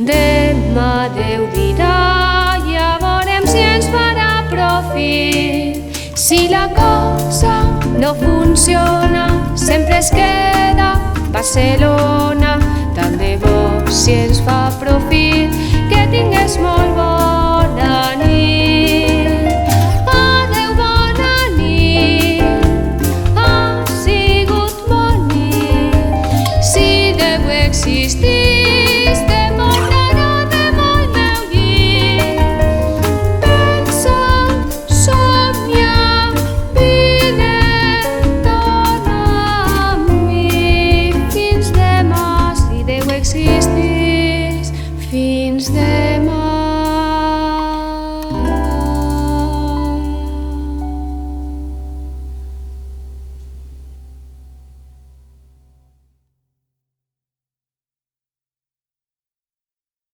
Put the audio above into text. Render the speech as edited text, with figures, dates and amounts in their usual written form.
Demà Déu dirà, ja veurem si ens farà profit. Si la cosa no funciona, sempre es queda Barcelona. Tant de bo si ens fa profit, que tingues molt bona nit. Adeu, bona nit, ha sigut bonic. Si Déu existís, te portarà de molt meu llit. Pensa, somia, vine, torna amb mi. Fins demà, si Déu existís, fins demà.